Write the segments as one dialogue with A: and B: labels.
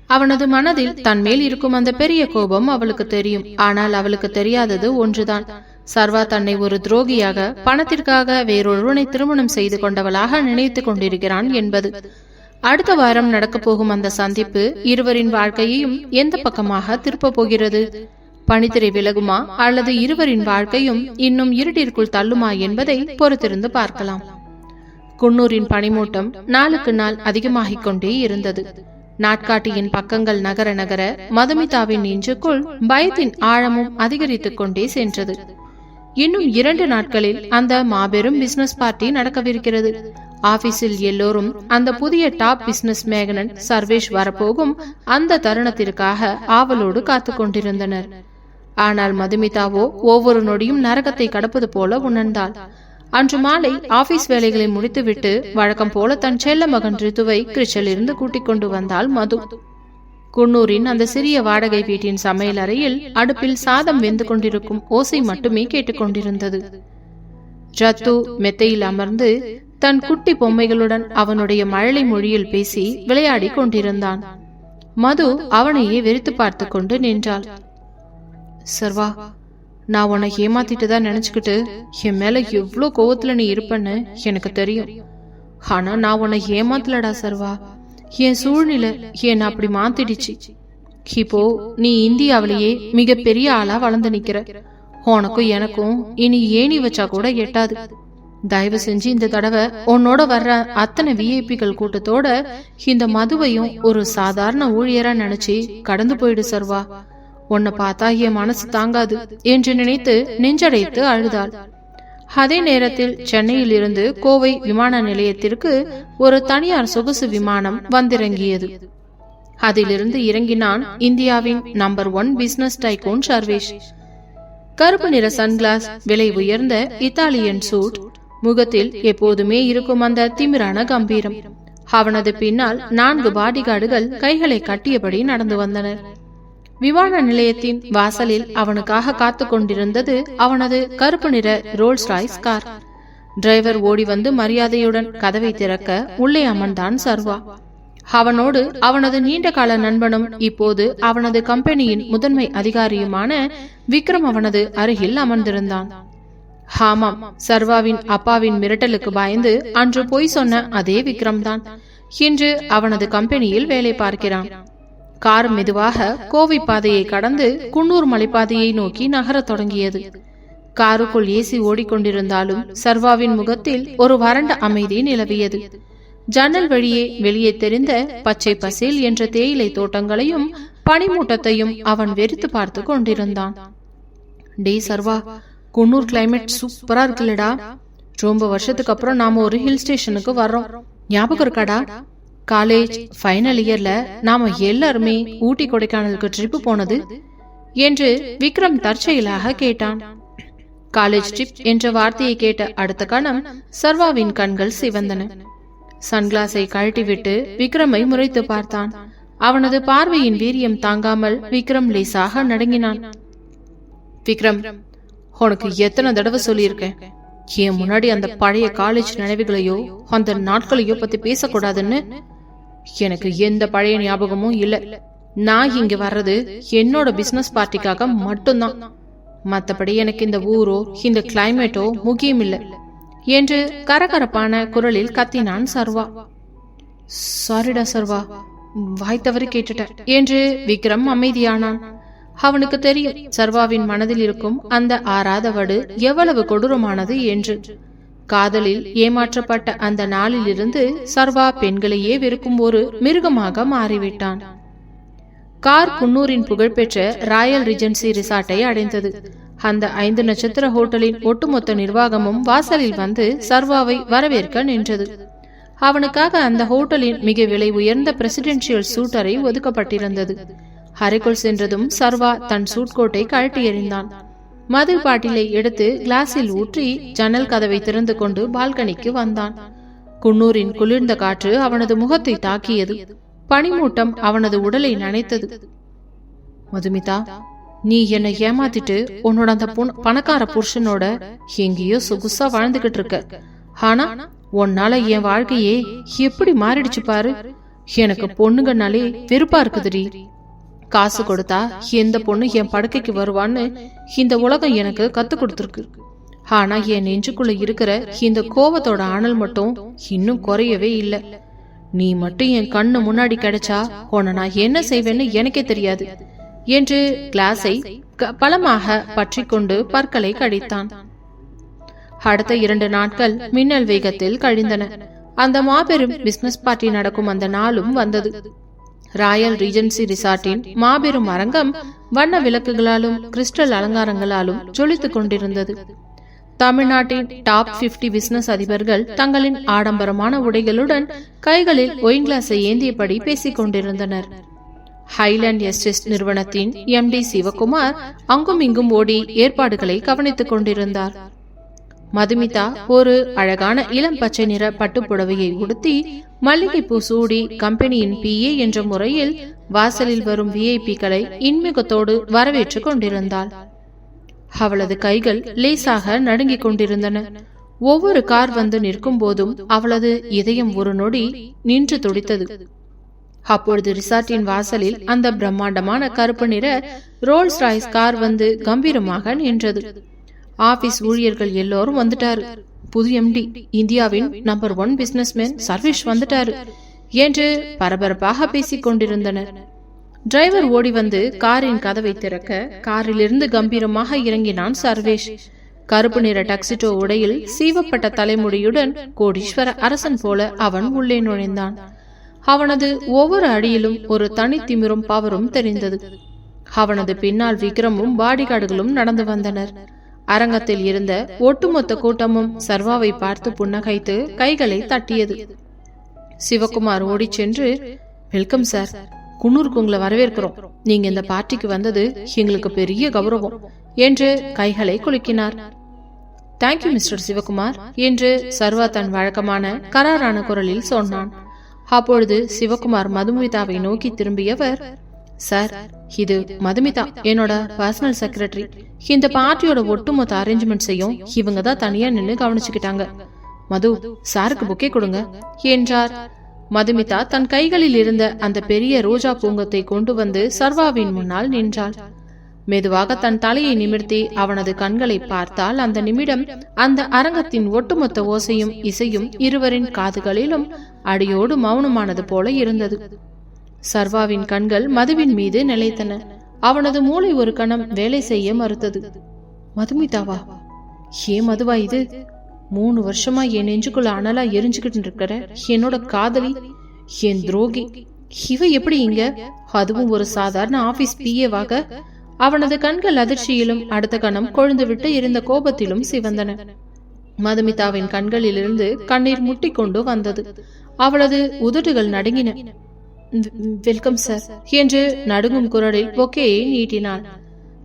A: அவனது மனதில் தன் மேல் இருக்கும் அந்த பெரிய கோபம் அவளுக்கு தெரியும். ஆனால் அவளுக்கு தெரியாதது ஒன்றுதான், சர்வா தன்னை ஒரு துரோகியாக, பணத்திற்காக வேறொருவனை திருமணம் செய்து கொண்டவளாக நினைத்து கொண்டிருக்கிறான் என்பது. அடுத்த வாரம் நடக்கப் போகும் அந்த சந்திப்பு இருவரின் வாழ்க்கையையும் எந்த பக்கமாக திருப்ப போகிறது? பனித்திரை விலகுமா அல்லது இருவரின் வாழ்க்கையும் இன்னும் இருட்டிற்குள் தள்ளுமா என்பதை பொறுத்திருந்து பார்க்கலாம். குன்னூரின் பனிமூட்டம் நாளுக்கு நாள் அதிகமாகிக் கொண்டே இருந்தது. நாட்காட்டியின் பக்கங்கள் நகர நகர மதுமிதாவின் நெஞ்சுக்குள் பயத்தின் ஆழமும் அதிகரித்துக் கொண்டே சென்றது. இன்னும் 2 நாட்களில் அந்த மாபெரும் பிசினஸ் பார்ட்டி நடக்கவிருக்கிறது. ஆபீஸில் எல்லோரும் அந்த புதிய டாப் பிசினஸ் மேகனன் சர்வேஷ் வரப்போகும் அந்த தருணத்திற்காக ஆவலோடு காத்து கொண்டிருந்தனர். ஆனால் மதுமிதாவோ ஒவ்வொரு நொடியும் நரகத்தை கடப்பது போல உணர்ந்தாள். அன்று மாலை ஆபீஸ் வேலைகளை முடித்துவிட்டு வழக்கம் போல தன் செல்ல மகன் ரித்துவை கிருச்சிலிருந்து கூட்டிக் கொண்டு வந்தாள் மது. குன்னூரின் அந்த சிறிய வாடகை வீட்டின் சமையல் அறையில் அடுப்பில் சாதம் வெந்து கொண்டிருக்கும் ஓசை மட்டுமே கேட்டுக்கொண்டிருந்தது. ரத்து மெத்தையில் அமர்ந்து தன் குட்டி பொம்மைகளுடன் அவனுடைய மழலை மொழியில் பேசி விளையாடி கொண்டிருந்தான். மது அவனையே வெறித்து பார்த்து கொண்டு நின்றாள். சர்வா, நான் உன்னை ஏமாத்திட்டுதான் நினைச்சுக்கிட்டு என் மேல எவ்வளோ கோவத்துல நீ இருப்பன்னு எனக்கு தெரியும். ஆனா நான் உன்னை ஏமாத்தலடா சர்வா. என் சூழ்நிலை என்ன அப்படி மாத்திடுச்சு. இப்போ நீ இந்தியாவிலேயே மிகப்பெரிய ஆளா வளர்ந்து நிக்கிற. உனக்கும் எனக்கும் இனி ஏணி வச்சா கூட எட்டாது. தயவு செஞ்சு இந்த தடவை உன்னோட வர்ற அத்தனை விஐபிகள் கூட்டத்தோட இந்த மதுவையும் ஒரு சாதாரண ஊழியரா நினைச்சு கடந்து போயிடு சர்வா. உன்னை பார்த்தா என் மனசு தாங்காது என்று நினைத்து நெஞ்சடைத்து அழுதாள். அதே நேரத்தில் சென்னையில் இருந்து கோவை விமான நிலையத்திற்கு ஒரு தனியார் சொகுசு விமானம் வந்திறங்கியது. அதிலிருந்து இறங்கினான் இந்தியாவின் நம்பர் 1 பிசினஸ் டைகூன் சர்வேஷ். கருப்பு நிற சன்கிளாஸ், விலை உயர்ந்த இத்தாலியன் சூட், முகத்தில் எப்போதுமே இருக்கும் அந்த திமிரான கம்பீரம். அவனது பின்னால் 4 பாடிகார்டுகள் கைகளை கட்டியபடி நடந்து வந்தனர். விமான நிலையத்தின் வாசலில் அவனுக்காக காத்து கொண்டிருந்தது அவனது கருப்பு நிற ரோல்ஸ் ராய்ஸ் கார். டிரைவர் ஓடி வந்து மரியாதையுடன் கதவை திறக்க உள்ளே அமர்ந்தான் சர்வா. அவனோடு அவனது நீண்ட கால நண்பனும் இப்போது அவனது கம்பெனியின் முதன்மை அதிகாரியுமான விக்ரம் அவனது அருகில் அமர்ந்திருந்தான். ஆமாம், சர்வாவின் அப்பாவின் மிரட்டலுக்கு பயந்து அன்று பொய் சொன்ன அதே விக்ரம் தான் இன்று அவனது கம்பெனியில் வேலை பார்க்கிறான். கார் மெதுவாக கோவை பாதையை கடந்து குன்னூர் மலைப்பாதையை நோக்கி நகரத் தொடங்கியது. காருக்குள் ஏசி ஓடிக்கொண்டிருந்தாலும் சர்வாவின் முகத்தில் ஒரு வறண்ட அமைதி நிலவியது. ஜன்னல் வழியே வெளியே தெரிந்த பச்சை பசேல் என்ற தேயிலை தோட்டங்களையும் பனிமூட்டத்தையும் அவன் வெறித்து பார்த்து கொண்டிருந்தான். டே சர்வா, குன்னூர் கிளைமேட் சூப்பரா இருக்குல்லடா. ரொம்ப வருஷத்துக்கு அப்புறம் நாம ஒரு ஹில் ஸ்டேஷனுக்கு வர்றோம். ஞாபகம் இருக்காடா? காலேஜ் ஃபைனல் இயர்ல நாம எல்லாருமே ஊட்டி கொடைக்கானலுக்கு ட்ரிப் போனது என்று விக்ரம் தற்செயலாக கேட்டான். காலேஜ் ட்ரிப் என்ற வார்த்தையை கேட்ட அடுத்த கணம் சர்வாவின் கண்கள் சிவந்தன. சன்கிளாஸை கழட்டிவிட்டு விக்ரமை முறைத்து பார்த்தான். அவனது பார்வையின் வீரியம் தாங்காமல் விக்ரம் லேசாக நடுங்கினான். விக்ரம், உனக்கு எத்தனை தடவை சொல்லியிருக்கேன், என் முன்னாடி அந்த பழைய காலேஜ் நினைவுகளையோ அந்த நாட்களையோ பத்தி பேசக்கூடாதுன்னு. எனக்கு எந்த பழைய ஞாபகமும் இல்ல. நான் இங்க வர்றது என்னோட பிசினஸ் பார்ட்டிக்காக மட்டும்தான். மத்தபடி எனக்கு இந்த ஊரோ இந்த கிளைமேட்டோ முக்கியம் இல்ல என்று கரகரப்பான குரலில் கத்தினான் சர்வா. சாரிடா சர்வா, வாய் தவறி கேட்டுட்ட என்று விக்ரம் அமைதியானான். அவனுக்கு தெரியும் சர்வாவின் மனதில் இருக்கும் அந்த ஆறாத வடு எவ்வளவு கொடூரமானது என்று. காதலில் ஏமாற்றப்பட்ட அந்த நாளிலிருந்து சர்வா பெண்களையே வெறுக்கும் ஒரு மிருகமாக மாறிவிட்டான். கார் குன்னூரின் புகழ்பெற்ற ராயல் ரிஜென்சி ரிசார்ட்டை அடைந்தது. அந்த 5 நட்சத்திர ஹோட்டலின் ஒட்டுமொத்த நிர்வாகமும் வாசலில் வந்து சர்வாவை வரவேற்க நின்றது. அவனுக்காக அந்த ஹோட்டலின் மிக விலை உயர்ந்த பிரசிடென்சியல் சூட் அறை ஒதுக்கப்பட்டிருந்தது. அறைக்குள் சென்றதும் சர்வா தன் சூட்கோட்டை கழட்டி எறிந்தான். மது பாட்டிலை எடுத்து கிளாஸில் ஊற்றி ஜன்னல் கதவை திறந்து கொண்டு பால்கனிக்கு வந்தான். குன்னூரின் குளிர்ந்த காற்று அவனது முகத்தை தாக்கியது. பனிமூட்டம் அவனது உடலை நனைத்தது. மதுமிதா, நீ என்னை ஏமாத்திட்டு உன்னோட அந்த பணக்கார புருஷனோட எங்கேயோ சொகுசா வாழ்ந்துகிட்டு இருக்க. ஆனா உன்னால என் வாழ்க்கையே எப்படி மாறிடுச்சு பாரு. எனக்கு பொண்ணுங்கனாலே வெறுப்பா இருக்குதுடி. காசு கொடுத்தா எந்த பொண்ணு என் படுக்கைக்கு வருவான்னு இந்த உலகம் எனக்கு கத்து கொடுத்துருக்கு. ஆனா என் நெஞ்சுக்குள்ள இருக்கிற இந்த கோபத்தோட அனல் மட்டும் இன்னும் குறையவே இல்லை. நீ மட்டும் என் கண்ணு முன்னாடி கிடைச்சா உன்னை நான் என்ன செய்வேன்னு எனக்கே தெரியாது என்று கிளாஸை பலமாக பற்றி கொண்டு பற்களை கடித்தான். அடுத்த 2 நாட்கள் மின்னல் வேகத்தில் கழிந்தன. அந்த மாபெரும் பிசினஸ் பார்ட்டி நடக்கும் அந்த நாளும் வந்தது. ராயல் ரீஜென்சி ரிசார்ட்டின் மாபெரும் அரங்கம் வண்ண விளக்குகளாலும் கிறிஸ்டல் அலங்காரங்களாலும் ஜொலித்துக் கொண்டிருந்தது. தமிழ்நாட்டின் டாப் 50 பிசினஸ் அதிபர்கள் தங்களின் ஆடம்பரமான உடைகளுடன் கைகளில் ஒயின் கிளாஸை ஏந்தியபடி பேசிக் கொண்டிருந்தனர். ஹைலாண்ட் எஸ்டேட் நிறுவனத்தின் MD சிவகுமார் அங்கும் இங்கும் ஓடி ஏற்பாடுகளை கவனித்துக் கொண்டிருந்தார். மதுமிதா ஒரு அழகான இளம் பச்சை நிற பட்டுப்புடவையை உடுத்தி மல்லிகைப்பூ சூடி கம்பெனியின் PA என்ற முறையில் வாசலில் வரும் VIPக்களை இன்முகத்தோடு வரவேற்றுக் கொண்டிருந்தாள். அவளது கைகள் லேசாக நடுங்கிக் கொண்டிருந்தன. ஒவ்வொரு கார் வந்து நிற்கும் போதும் அவளது இதயம் ஒரு நொடி நின்று துடித்தது. அப்பொழுது ரிசார்ட்டின் வாசலில் அந்த பிரம்மாண்டமான கருப்பு நிற ரோல்ஸ் ராய்ஸ் கார் வந்து கம்பீரமாக நின்றது. ஆபீஸ் ஊழியர்கள் எல்லோரும் வந்துட்டாரு. புது MD, இந்தியாவின் நம்பர் 1 பிசினஸ்மேன் சர்வேஷ் வந்துட்டாரு என்று பரபரப்பாக பேசிக் கொண்டிருந்தனர். டிரைவர் ஓடி வந்து காரின் கதவை திறக்க காரிலிருந்து கம்பீரமாக இறங்கினான் சர்வேஷ். கருப்பு நிற டக்சிடோ உடையில் சீவப்பட்ட தலைமுடியுடன் கோடீஸ்வர அரசன் போல அவன் உள்ளே நுழைந்தான். அவனது ஒவ்வொரு அடியிலும் ஒரு தனித்திமிரும் பவரும் தெரிந்தது. அவனது பின்னால் விக்ரமும் பாடிகார்டுகளும் நடந்து வந்தனர். அரங்கத்தில் இருந்த ஒட்டுமொத்த கூட்டமும் சர்வாவை பார்த்து புன்னகைத்து கைகளை தட்டியது. சிவகுமார் ஓடி சென்று, வெல்கம் சார், குன்னூருக்கு உங்களை வரவேற்கிறோம். நீங்க இந்த பார்ட்டிக்கு வந்தது எங்களுக்கு பெரிய கௌரவம் என்று கைகளை குலுக்கினார். தேங்க்யூ மிஸ்டர் சிவகுமார் என்று சர்வா தன் வழக்கமான கராரான குரலில் சொன்னான். அப்பொழுது சிவகுமார் மதுமிதாவை நோக்கி திரும்பியவர், சார், இது மதுமிதா, என்னோட பர்சனல் செக்ரட்டரி. இந்த பார்ட்டியோட ஒட்டுமொத்த அரேஞ்ச்மெண்ட்ஸையும் இவங்க தான் தனியா நின்று கவனிச்சுக்கிட்டாங்க. மது, சாருக்கு புக்கே கொடுங்க என்றார். மதுமிதா தன் கைகளில் இருந்த அந்த பெரிய ரோஜா பூங்கத்தை கொண்டு வந்து சர்வாவின் முன்னால் நின்றாள். மெதுவாக தன் தலையை நிமிர்த்தி அவனது கண்களை பார்த்தால் அந்த நிமிடம் அந்த அரங்கத்தின் ஒட்டுமொத்த ஓசையும் இசையும் இருவரின் காதுகளிலும் அடியோடு மௌனமானது போல இருந்தது. சர்வாவின் கண்கள் மதுவின் மீது நிலைத்தன. அவனது மூளை ஒரு கணம் வேலை செய்ய மறுத்தது. மதுமிதாவா? ஏன் மதுவா இது? 3 வருஷமா என் நெஞ்சுக்குள்ள அனலா எரிஞ்சுக்கிட்டு இருக்கிற என்னோட காதலி, என் துரோகி, இவ எப்படி இங்க? அதுவும் ஒரு சாதாரண ஆபீஸ் PAவாக? அவனது கண்கள் அதிர்ச்சியிலும் அடுத்த கணம் கொழுந்துவிட்டு இருந்த கோபத்திலும் சிவந்தன. மதுமிதாவின் கண்களிலிருந்து கண்ணீர் முட்டி கொண்டு வந்தது. அவளது உதடுகள் நடுங்கின. வெல்கம் சார் என்று நடுங்கும் குரலில் பொக்கேயை நீட்டினாள்.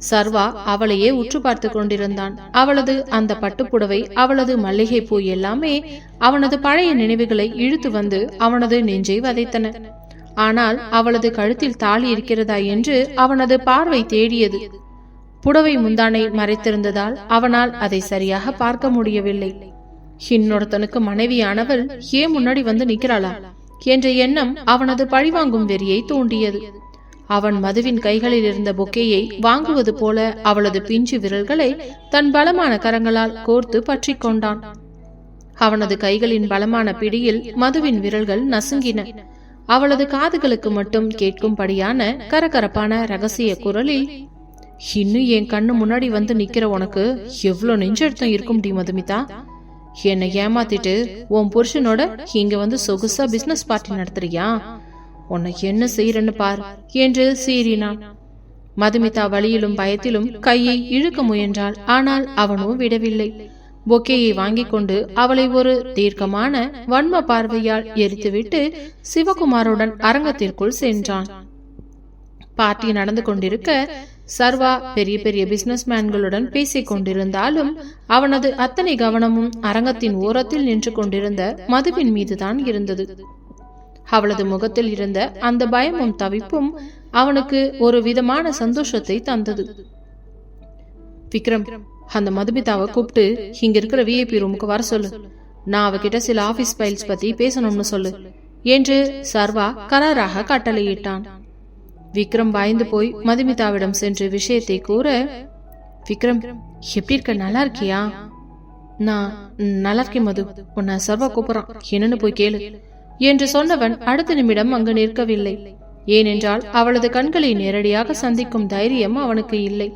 A: சர்வா அவளையே உற்று பார்த்து கொண்டிருந்தான். அவளது அந்த பட்டுப்புடவை, அவளது மல்லிகை பூ எல்லாமே அவனது பழைய நினைவுகளை இழுத்து வந்து அவனது நெஞ்சை வதைத்தன. ஆனால் அவளது கழுத்தில் தாலி இருக்கிறதா என்று அவனது பார்வை தேடியது. புடவை முந்தானை மறைத்திருந்ததால் அவனால் அதை சரியாக பார்க்க முடியவில்லை. இன்னொருத்தனுக்கு மனைவியானவள் ஏன் முன்னாடி வந்து நிற்கிறாளா என்ற எண்ணம் அவனது பழிவாங்கும் வெறியை தூண்டியது. அவன் மதுவின் கைகளில் இருந்த பொக்கேயை வாங்குவது போல அவளது பிஞ்சு விரல்களை தன் பலமான கரங்களால் கோர்த்து பற்றி கொண்டான். அவனது கைகளின் பலமான பிடியில் மதுவின் விரல்கள் நசுங்கின. அவளது காதுகளுக்கு மட்டும் கேட்கும்படியான கரகரப்பான ரகசிய குரலில், இன்னும் என் கண்ணு முன்னாடி வந்து நிக்கிற உனக்கு எவ்வளவு நெஞ்செழுத்தம் இருக்கும் டி மதுமிதா? என்னை ஏமாத்திட்டு உன் புருஷனோட இங்க வந்து சொகுசா பிசினஸ் பார்ட்டி நடத்துறியா? உன்னை என்ன செய்யறன்னு பார் என்று சீறினான். மதுமிதா வலியிலும் பயத்திலும் கையை இழுக்க முயன்றாள். ஆனால் அவனோ விடவில்லை. பொக்கேயை வாங்கிக் கொண்டு அவளை ஒரு தீர்க்கமான வன்ம பார்வையால் எரித்துவிட்டு சிவகுமாருடன் அரங்கத்திற்குள் சென்றான். பார்ட்டி நடந்து கொண்டிருக்க சர்வா பெரிய பெரிய பிசினஸ் மேன்களுடன் பேசிக் கொண்டிருந்தாலும் அவனது அத்தனை கவனமும் அரங்கத்தின் ஓரத்தில் நின்று கொண்டிருந்த மதுவின் மீதுதான் இருந்தது. அவளது முகத்தில் இருந்த அந்த பயமும் தவிப்பும் அவனுக்கு ஒரு விதமான சந்தோஷத்தை தந்தது. விக்ரம், அந்த மதுமிதாவை கூப்பிட்டு இங்க இருக்கிற VIP ரூமுக்கு வர சொல்லு. நான் அவகிட்ட சில ஆபீஸ் ஃபைல்ஸ் பத்தி பேசணும்னு சொல்லு என்று சர்வா கராராக கட்டளையிட்டான். விக்ரம் பயந்து போய் மதுமிதாவிடம் சென்று விஷயத்தை கூற, விக்ரம் எப்படி இருக்க, நல்லா இருக்கியா? நான் நல்லா இருக்கேன் மது, உன்னை சர்வா கூப்பிடுறான், என்னன்னு போய் கேளு என்று சொன்னவன் அடுத்த நிமிடம் அங்கு நிற்கவில்லை. ஏனென்றால் அவளது கண்களை நேரடியாக சந்திக்கும் தைரியம் அவனுக்கு இல்லை.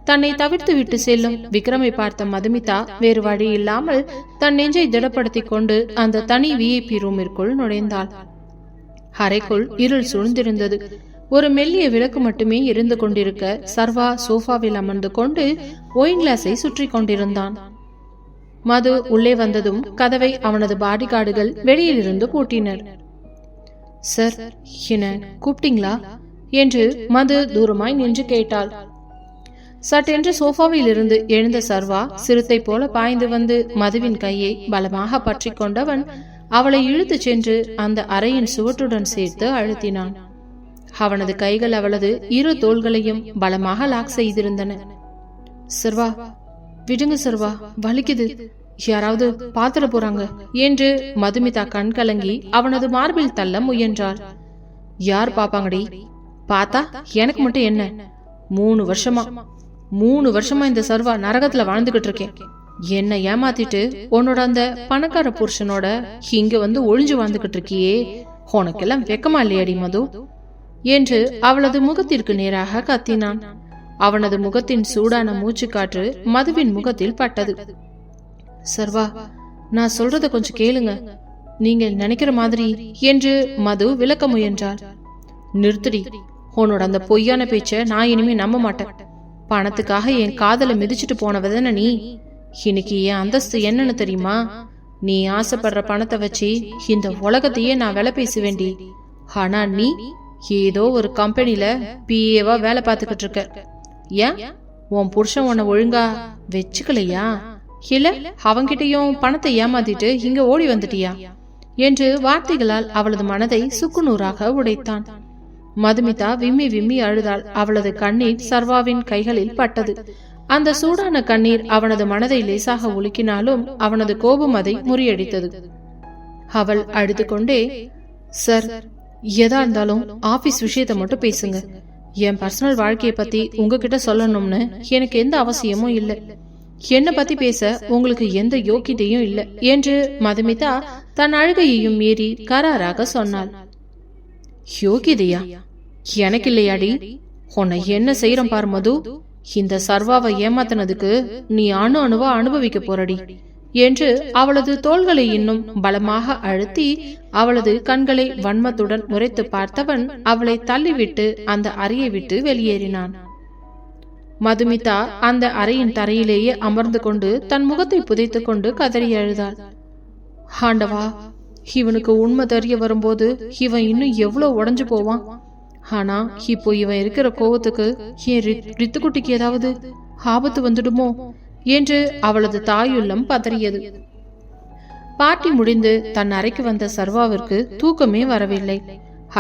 A: தன்னை தவிர்த்து விட்டு செல்லும் விக்ரமை பார்த்த மதுமிதா வேறு வழி இல்லாமல் தன் நெஞ்சை திடப்படுத்திக் கொண்டு அந்த தனி விஐபி ரூமிற்குள் நுழைந்தாள். அறைக்குள் இருள் சூழ்ந்திருந்தது. ஒரு மெல்லிய விளக்கு மட்டுமே இருந்து கொண்டிருக்க சர்வா சோஃபாவில் அமர்ந்து கொண்டு ஒயின் கிளாஸை சுற்றி கொண்டிருந்தான். மது உள்ளே வந்ததும் கதவை அவனது பாடிகார்டுகள் வெளியிலிருந்து பூட்டினர். சார், என்ன கூப்பிட்டீங்களா என்று மது தூரமாய் நின்று கேட்டாள். சட்டென்று சோஃபாவில் இருந்து எழுந்த சர்வா சிறுத்தை போல பாய்ந்து வந்து மதுவின் கையை பலமாக பற்றி கொண்டவன் அவளை இழுத்து சென்று அந்த அறையின் சுவற்றுடன் சேர்த்து அழுத்தினான். அவனது கைகள் அவளது இரு தோள்களையும் பலமாக லாக் செய்திருந்தன. சர்வா, விடுங்க சர்வா, வலிக்குது, யாராவது பாத்திர போறாங்க என்று மதுமிதா கண் கலங்கி அவனது மார்பில் தள்ள முயன்றாள். யார் பாப்பாங்கடி? பார்த்தா எனக்கு மட்டும் என்ன? 3 வருஷமா இந்த சர்வா நரகத்துல வாழ்ந்துகிட்டு இருக்கேன். என்ன ஏமாத்திட்டு உன்னோட அந்த பணக்கார புருஷனோட இங்க வந்து ஒளிஞ்சு வாழ்ந்துகிட்டு இருக்கியே, உனக்கெல்லாம் வெக்கமா இல்லையாடி மது என்று அவளது முகத்திற்கு நேராக கத்தினான். அவனது முகத்தின் சூடான மூச்சு காற்று மதுவின் முகத்தில் பட்டது. சர்வா, நான் சொல்றத கொஞ்சம் கேளுங்க, நீங்க நினைக்கிற மாதிரி என்று மது விளக்க முயன்றாள். நிறுத்தடி, உன்னோட அந்த பொய்யான பேச்ச நான் இனிமே நம்ப மாட்டேன். பணத்துக்காக என் காதலை மிதிச்சுட்டு போனவதான நீ. இன்னைக்கு என் அந்தஸ்து என்னன்னு தெரியுமா? நீ ஆசைப்படுற பணத்தை வச்சு இந்த உலகத்தையே நான் வேலை பேசுவேண்டி. ஆனா நீ ஏதோ ஒரு கம்பெனில பிஏவா வேலை பார்த்துக்கிட்டு இருக்க. ஏன் உன் புருஷன் உன்னை ஒழுங்கா வச்சுக்கலையா? இல்ல அவங்கிட்டையும் பணத்தை ஏமாத்திட்டு இங்க ஓடி வந்துட்டியா என்று வார்த்தைகளால் அவளது மனதை சுக்குநூறாக உடைத்தான். மதுமிதா விம்மி விம்மி அழுதாள். அவளது கண்ணீர் சர்வாவின் கைகளில் பட்டது. அந்த சூடான கண்ணீர் அவனது மனதை லேசாக உலுக்கினாலும் அவனது கோபம் அதை முறியடித்தது. அவள் அழுது கொண்டே, சார், எதா இருந்தாலும் ஆபீஸ் விஷயத்தை மட்டும் பேசுங்க. என் பர்சனல் வாழ்க்கையை பத்தி உங்ககிட்ட சொல்லணும்னு எனக்கு எந்த அவசியமும் இல்லை. என்ன பத்தி பேச உங்களுக்கு எந்த யோக்கியதையும் இல்லை என்று மதுமிதா தன் அழுகையையும் மீறி கராராக சொன்னாள். யோகிதையா? எனக்கு இல்லையாடி? உன்னை என்ன செய்யறோம் பார் மது. இந்த சர்வாவை ஏமாத்தினதுக்கு நீ அணுவா அனுபவிக்க போறடி என்று அவளது தோள்களை இன்னும் பலமாக அழுத்தி அவளது கண்களை வன்மத்துடன் முறைத்து பார்த்தவன் அவளை தள்ளிவிட்டு அந்த அறையை விட்டு வெளியேறினான். மதுமிதா அந்த அறையின் தரையிலேயே அமர்ந்து கொண்டு தன் முகத்தை புதைத்துக் கொண்டு கதறி அழுதாள். ஆண்டவா, இவனுக்கு உண்மை தெரிய வரும்போது இவன் இன்னும் எவ்வளவு உடைஞ்சு போவான். ஆனா இப்போ இவன் இருக்கிற கோவத்துக்கு என் ரித்துக்குட்டிக்கு ஏதாவது ஆபத்து வந்துடுமோ என்று அவளது தாயுள்ளம் பதறியது. பார்ட்டி முடிந்து தன் அறைக்கு வந்த சர்வாவிற்கு தூக்கமே வரவில்லை.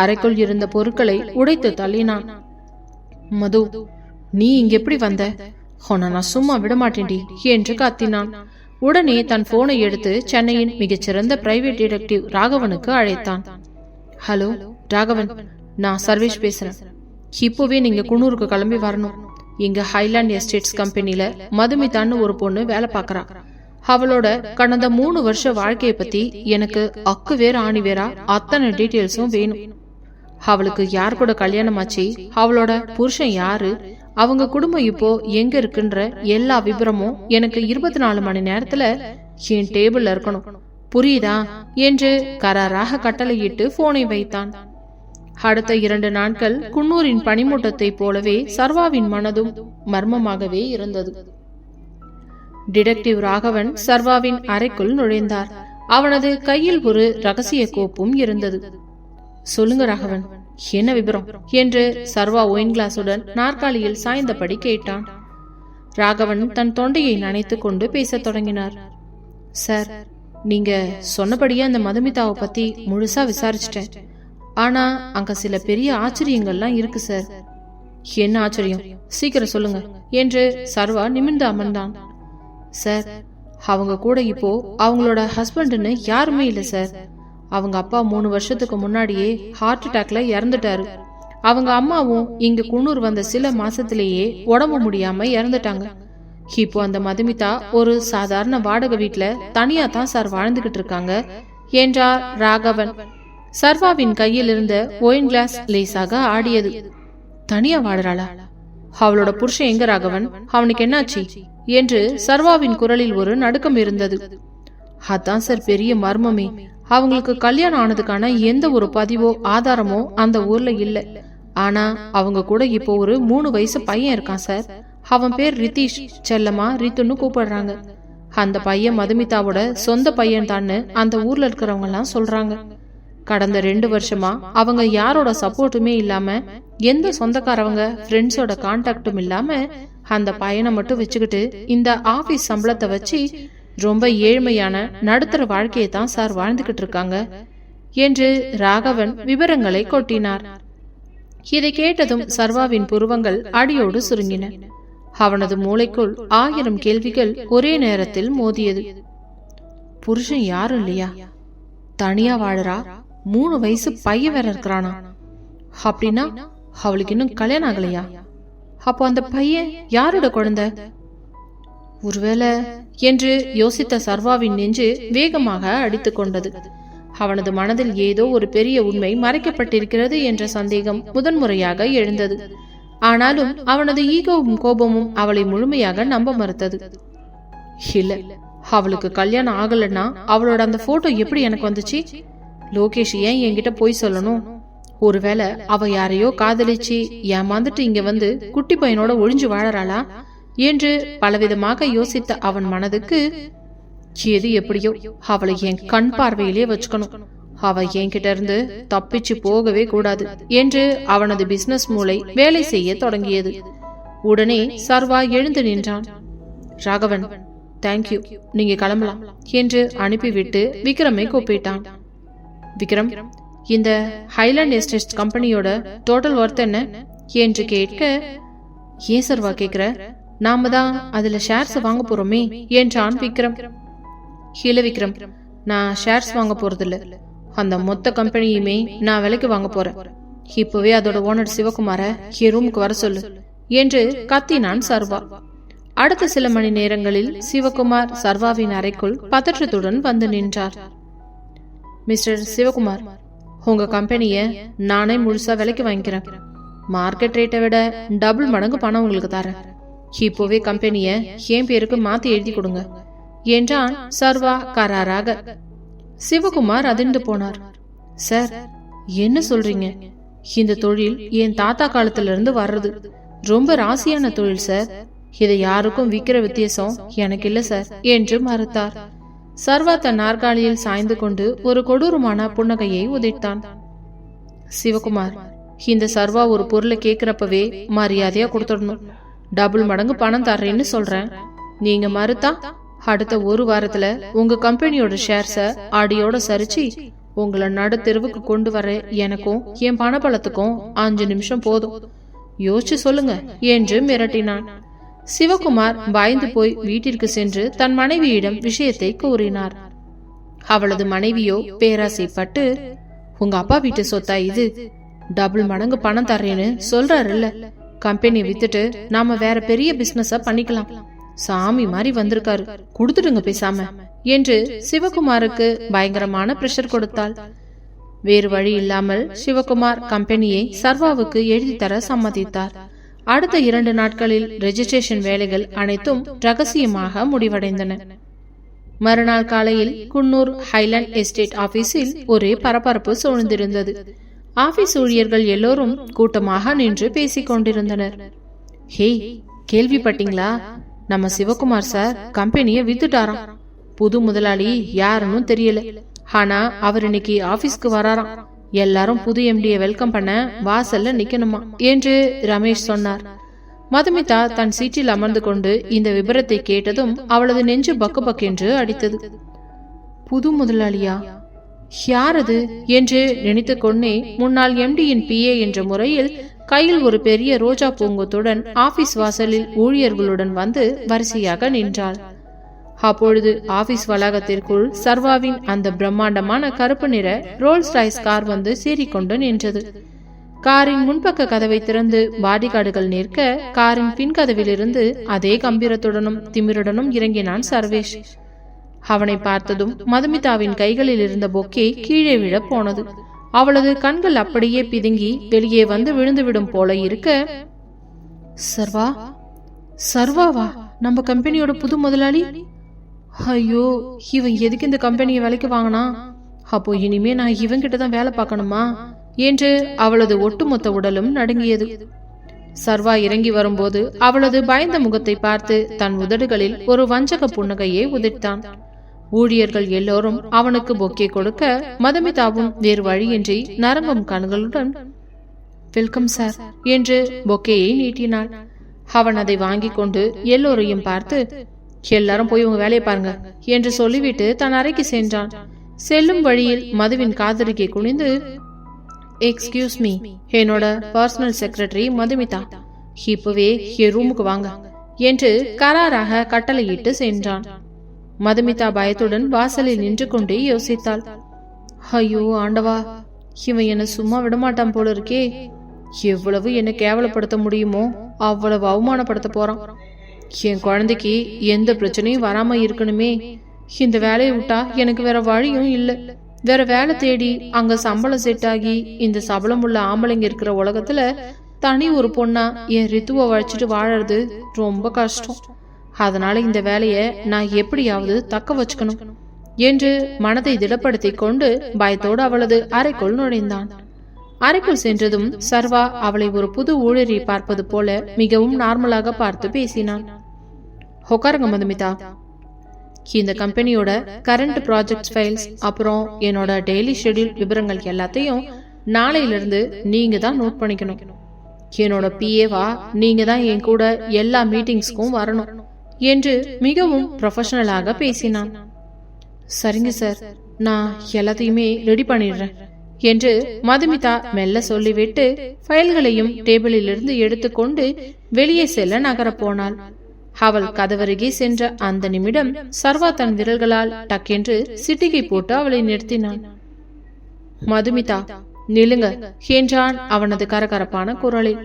A: அறைக்குள் இருந்த பொருட்களை உடைத்து தள்ளினான். மது, நீ இங்க எப்படி வந்த? உன்னை நான் சும்மா விடமாட்டேன்டி என்று கத்தினான். உடனே தன் போனை எடுத்து சென்னையின் மிகச்சிறந்த பிரைவேட் டிடெக்டிவ் ராகவனுக்கு அழைத்தான். ஹலோ ராகவன், நான் சர்வேஷ் பேசுறேன். இப்போவே நீங்க குன்னூருக்கு கிளம்பி வரணும். இங்க ஹைலாண்ட் எஸ்டேட்ஸ் கம்பெனில மதுமிதான்னு ஒரு பொண்ணு வேலை பாக்குறா. அவளோட கடந்த 3 வருஷ வாழ்க்கையை பத்தி எனக்கு அக்கு வேற ஆணி வேறா அத்தனை டீட்டெயில்ஸும் வேணும். அவளுக்கு யார் கூட கல்யாணம் ஆச்சு, அவளோட புருஷன் யாரு, அவங்க குடும்பம் இப்போ எங்க இருக்குன்ற எல்லா விபரமும் எனக்கு 24 மணி நேரத்துல என் டேபிள்ல இருக்கணும், புரியுதா என்று கராராக கட்டளையிட்டு போனை வைத்தான். அடுத்த 2 நாட்கள் குன்னூரின் பனிமூட்டத்தை போலவே சர்வாவின் மனதும் மர்மமாகவே இருந்தது. டிடெக்டிவ் ராகவன் சர்வாவின் அறைக்குள் நுழைந்தார். அவனது கையில் ஒரு ரகசிய கோப்பும் இருந்தது. சொல்லுங்க ராகவன், என்ன விபரம் என்று சர்வா ஒயின் கிளாஸுடன் நாற்காலியில் சாய்ந்தபடி கேட்டான். ராகவன் தன் தொண்டையை நனைத்துக் கொண்டு பேசத் தொடங்கினார். சார், நீங்க சொன்னபடியே அந்த மதுமிதாவை பத்தி முழுசா விசாரிச்சிட்டேன். ஆனா அங்க சில பெரிய ஆச்சரியங்கள்லாம் இருக்கு சார். என்ன ஆச்சரியம்? சீக்கிரம் சொல்லுங்க என்று சர்வா நிமிர்ந்து அமர்ந்தான். சார், அவங்க கூட இப்போ அவங்களோட ஹஸ்பண்ட்னு யாருமே இல்லை சார். அவங்க அப்பா 3 வருஷத்துக்கு முன்னாடியே ஹார்ட் அட்டாக்ல இறந்துட்டாரு. அவங்க அம்மாவும் இங்க குன்னூர் வந்த சில மாசத்திலேயே உடம்பு முடியாம இறந்துட்டாங்க. இப்போ அந்த மதுமிதா ஒரு சாதாரண வாடகை வீட்டுல தனியா தான் சார் வாழ்ந்துகிட்டு இருக்காங்க என்றார் ராகவன். சர்வாவின் கையில் இருந்த ஒயின் கிளாஸ் லேசாக ஆடியது. தனியா வாடுறாளா? அவளோட புருஷன் எங்க ராகவன்? அவனுக்கு என்னாச்சு என்று சர்வாவின் குரலில் ஒரு நடுக்கம் இருந்தது. அதான் சார் பெரிய மர்மமே. அவங்களுக்கு கல்யாணம் ஆனதுக்கான எந்த ஒரு பதிவோ ஆதாரமோ அந்த ஊர்ல இல்ல. ஆனா அவங்க கூட இப்போ ஒரு 3 வயசு பையன் இருக்கான் சார். அவன் பேர் ரிதீஷ், செல்லமா ரித்துன்னு கூப்பிடுறாங்க. அந்த பையன் மதுமிதாவோட சொந்த பையன் தான்னு அந்த ஊர்ல இருக்கிறவங்க எல்லாம் சொல்றாங்க. கடந்த 2 வருஷமா அவங்க யாரோட சப்போர்ட்டுமே இல்லாம, எந்த சொந்தக்காரவங்க ஃப்ரெண்ட்ஸோட கான்டாக்டும் இல்லாம அந்த பையனை மட்டும் வச்சுக்கிட்டு இந்த ஆபீஸ் சம்பளத்தை வச்சு ரொம்ப ஏழ்மையான நடுத்தர வாழ்க்கையை தான் சார் வாழ்ந்துகிட்டு இருக்காங்க என்று ராகவன் விவரங்களை கொட்டினார். இதை கேட்டதும் சர்வாவின் புருவங்கள் அடியோடு சுருங்கின. அவனது மூளைக்குள் 1000 கேள்விகள் ஒரே நேரத்தில் மோதியது. புருஷன் யாரும் இல்லையா? தனியா வாழறா? 3 வயசு பையன் வேற இருக்கிறானா? அப்படின்னா அவளுக்கு இன்னும் கல்யாணம் ஆகலையா? அப்போ அந்த பையன் யாரோட குழந்தை? ஒருவேளை என்று யோசித்த சர்வாவின் நெஞ்சு வேகமாக அடித்துக் கொண்டது. அவனது மனதில் ஏதோ ஒரு பெரிய உண்மை மறைக்கப்பட்டிருக்கிறது என்ற சந்தேகம் முதன்முறையாக எழுந்தது. ஆனாலும் அவனது ஈகோவும் கோபமும் அவளை முழுமையாக நம்ப மறுத்தது. இல்ல, அவளுக்கு கல்யாணம் ஆகலன்னா அவளோட அந்த போட்டோ எப்படி எனக்கு வந்துச்சு? லோகேஷ் ஏன் என்கிட்ட போய் சொல்லணும்? ஒருவேளை அவ யாரையோ காதலிச்சு ஏமாந்துட்டு இங்க வந்து குட்டி பையனோட ஒழிஞ்சு வாழறாளா என்று பலவிதமாக யோசித்த அவன் மனதுக்கு, எது எப்படியோ அவளை என் கண் பார்வையிலே வச்சுக்கணும், அவ என்கிட்ட இருந்து தப்பிச்சு போகவே கூடாது என்று அவனது பிசினஸ் மூளை வேலை செய்ய தொடங்கியது. உடனே சர்வா எழுந்து நின்றான். ராகவன், தேங்க்யூ, நீங்க கிளம்பலாம் என்று அனுப்பிவிட்டு விக்ரமை கூப்பிட்டான். விக்ரம், இந்த ஹைலாண்ட் எஸ்டேட்ஸ் கம்பெனியோட டோட்டல் ஒர்த் என்ன என்று கேட்க, ஏன் சர்வா கேக்குற? நாம தான் அதுல ஷேர்ஸ் வாங்க போறோமே என்றான் விக்ரம். இல்ல விக்ரம், நான் ஷேர்ஸ் வாங்க போறதில்ல. அந்த மொத்த கம்பெனியுமே நான் விலைக்கு வாங்க போறேன். இப்பவே அதோட ஓனர் சிவகுமார என் ரூமுக்கு வர சொல்லு என்று கத்தினான் சர்வா. அடுத்த சில மணி நேரங்களில் சிவகுமார் சர்வாவின் அறைக்குள் பதற்றத்துடன் வந்து நின்றார். மிஸ்டர் சிவகுமார், உங்க கம்பெனிய நானே முழுசா விலைக்கு வாங்கிக்கிறேன். மார்க்கெட் ரேட்டை விட டபுள் மடங்கு பணம் உங்களுக்கு தரேன். இப்போவே கம்பெனிய என் பேருக்கு மாத்தி எழுதி கொடுங்க என்றான் சர்வா கராராக. சிவகுமார் அதிர்ந்து போனார். சார், என்ன சொல்றீங்க? இந்த தொழில் என் தாத்தா காலத்துல இருந்து வர்றது. ரொம்ப ராசியான தொழில் சார். இதை யாருக்கும் விக்கிற வித்தியாசம் எனக்கு இல்ல சார் என்று மறுத்தார். சர்வா தன் நாற்காலியில் சாய்ந்து கொண்டு ஒரு கொடூரமான புன்னகையை உதிர்த்தான். சிவகுமார், இந்த சர்வா ஒரு பொருளை கேட்கிறப்பவே மரியாதையா கொடுத்துடணும். டபுள் மடங்கு பணம் தர்றேன்னு சொல்றேன். நீங்க மறுத்தா அடுத்த 1 வாரத்துல உங்க கம்பெனியோட ஷேர்ஸ அடியோட சரிச்சு உங்களை நடு தெருவுக்கு கொண்டு வர எனக்கும் என் பணபலத்துக்கும் 5 நிமிஷம் போதும். யோசிச்சு சொல்லுங்க என்று மிரட்டினான். சிவகுமார் பயந்து போய் வீட்டிற்கு சென்று தன் மனைவியிடம் விஷயத்தை கூறினார். அவளது மனைவியோ பேராசைப்பட்டு, உங்க அப்பா வீட்டு சொத்தா இது? டபுள் மடங்கு பணம் தர்றேன்னு சொல்றாருல்ல, கம்பெனி வித்துட்டு நாம வேற பெரிய பிசினஸ பண்ணிக்கலாம். சாமி மாதிரி வந்திருக்காரு, கொடுத்துடுங்க பேசாம என்று சிவகுமாருக்கு பயங்கரமான பிரஷர் கொடுத்தாள். வேறு வழி இல்லாமல் சிவகுமார் கம்பெனியை சர்வாவுக்கு எழுதி தர சம்மதித்தார். அடுத்த 2 நாட்களில் ரெஜிஸ்ட்ரேஷன் வேலைகள் அனைத்தும் ரகசியமாக முடிவடைந்தன. மறுநாள் காலையில் குன்னூர் ஹைலாண்ட் எஸ்டேட் ஆபீஸில் ஒரே பரபரப்பு சூழ்ந்திருந்தது. ஆபீஸ் ஊழியர்கள் எல்லோரும் கூட்டமாக நின்று பேசிக் கொண்டிருந்தனர். ஹே, கேள்விப்பட்டீங்களா? நம்ம சிவகுமார் சார் கம்பெனிய வித்துட்டாராம். புது முதலாளி யாருன்னு தெரியல. ஆனா அவர் இன்னைக்கு ஆபீஸ்க்கு வராராம். எல்லாரும் புது எம்டியை வெல்கம் பண்ண வாசல்ல நிக்கணுமா என்று ரமேஷ் சொன்னார். மதுமிதா தன் சீட்டில் அமர்ந்து கொண்டு இந்த விபரத்தை கேட்டதும் அவளது நெஞ்சு பக்கு பக்கென்று அடித்தது. புது முதலாளியா? யாரது என்று நினைத்து கொண்டே முன்னாள் எம்டியின் PA என்ற முறையில் கையில் ஒரு பெரிய ரோஜா பூங்கொத்துடன் ஆபீஸ் வாசலில் ஊழியர்களுடன் வந்து வரிசையாக நின்றாள். அப்பொழுது ஆபீஸ் வளாகத்திற்குள் சர்வாவின் அந்த பிரம்மாண்டமான கருப்பு நிற ரோல்ஸ் ராய்ஸ் கார் வந்து சீறிக்கொண்டு நின்றது. காரின் முன்பக்க கதவை திறந்து பாடிகார்டுகள் நிற்க காரின் பின் கதவிலிருந்து அதே கம்பீரத்துடனும் திமிருடனும் இறங்கினான் சர்வேஷ். அவனை பார்த்ததும் மதுமிதாவின் கைகளில் இருந்த பொக்கே கீழே விழ போனது. அவளது கண்கள் அப்படியே பிதுங்கி வெளியே வந்து விழுந்துவிடும் போல இருக்க, சர்வா, சர்வாவா, நம்ம கம்பெனியோட புது முதலாளி? ஐயோ, இவன் எதுக்கு இந்த கம்பெனியை வேலைக்கு வாங்கினா? அப்போ இனிமே நான் இவன்கிட்ட தான் வேலை பார்க்கணுமா என்று அவளது ஒட்டுமொத்த உடலும் நடுங்கியது. சர்வா இறங்கி வரும்போது அவளது பயந்த முகத்தை பார்த்து தன் உதடுகளில் ஒரு வஞ்சக புன்னகையை உதிர்த்தான். ஊழியர்கள் எல்லோரும் அவனுக்கு பொக்கே கொடுக்க மதுமிதாவும் வேறு வழியின்றி நரம்பும் கண்களுடன் வெல்கம் சார் என்று பொக்கேயை நீட்டினாள். அவன் அதை வாங்கி கொண்டு எல்லோரையும் பார்த்து எல்லாரும் போய் உங்க வேலையை பாருங்க என்று சொல்லிவிட்டு தன் அறைக்கு சென்றான். செல்லும் வழியில் மதுவின் காதலிக்கை குனிந்து, எக்ஸ்கியூஸ் மீ, என்னோட பர்சனல் செக்ரட்டரி மதுமிதா, இப்பவே என் ரூமுக்கு வாங்க என்று கராராக கட்டளையிட்டு சென்றான். மதுமிதா பயத்துடன் வாசலில் நின்று கொண்டே யோசித்தாள். ஐயோ ஆண்டவா, இவன் என்ன சும்மா விடமாட்டான் போல இருக்கே. எவ்வளவு என்னை கேவலப்படுத்த முடியுமோ அவ்வளவு அவமானப்படுத்த போறான். என் குழந்தைக்கு எந்த பிரச்சனையும் வராம இருக்கணுமே. இந்த வேலையை விட்டா எனக்கு வேற வழியும் இல்லை. வேற வேலை தேடி அங்க சம்பளம் செட் ஆகி இந்த சபலம் உள்ள ஆம்பளைங்க இருக்கிற உலகத்துல தனி ஒரு பொண்ணா என் ரித்துவை வளைச்சிட்டு வாழறது ரொம்ப கஷ்டம். அதனால இந்த வேலையை நான் எப்படியாவது தக்க வச்சுக்கணும் என்று மனதை திடப்படுத்தி கொண்டு பயத்தோடு அவளது அறைக்குள் நுழைந்தான். அறைக்குள் சென்றதும் சர்வா அவளை ஒரு புது ஊழியரை பார்ப்பது போல மிகவும் நார்மலாக பார்த்து பேசினான். உட்காருங்க மதுமிதா, இந்த கம்பெனியோட கரண்ட் ப்ராஜெக்ட் ஃபைல்ஸ் அப்புறம் என்னோட டெய்லி ஷெட்யூல் விவரங்கள் எல்லாத்தையும் நாளையிலிருந்து நீங்க தான் நோட் பண்ணிக்கணும். என்னோட பிஏவா நீங்க தான் என் கூட எல்லா மீட்டிங்ஸ்க்கும் வரணும் என்று மிகவும் ப்ரொஃபஷனலாக பேசினான். சரிங்க சார், நான் எல்லாத்தையுமே ரெடி பண்ணிடுறேன் என்று மதுமிதா மெல்ல சொல்லிவிட்டு ஃபைல்களையும் டேபிளில் இருந்து எடுத்துக்கொண்டு வெளியே செல்ல நகரப் போனாள். அவள் கதவருகே சென்ற அந்த நிமிடம் சர்வா தன் விரல்களால் டக்கென்று சிட்டிகை போட்டு அவளை நிறுத்தினான். மதுமிதா, நில்லுங்க என்றான் அவனது கரகரப்பான குரலில்.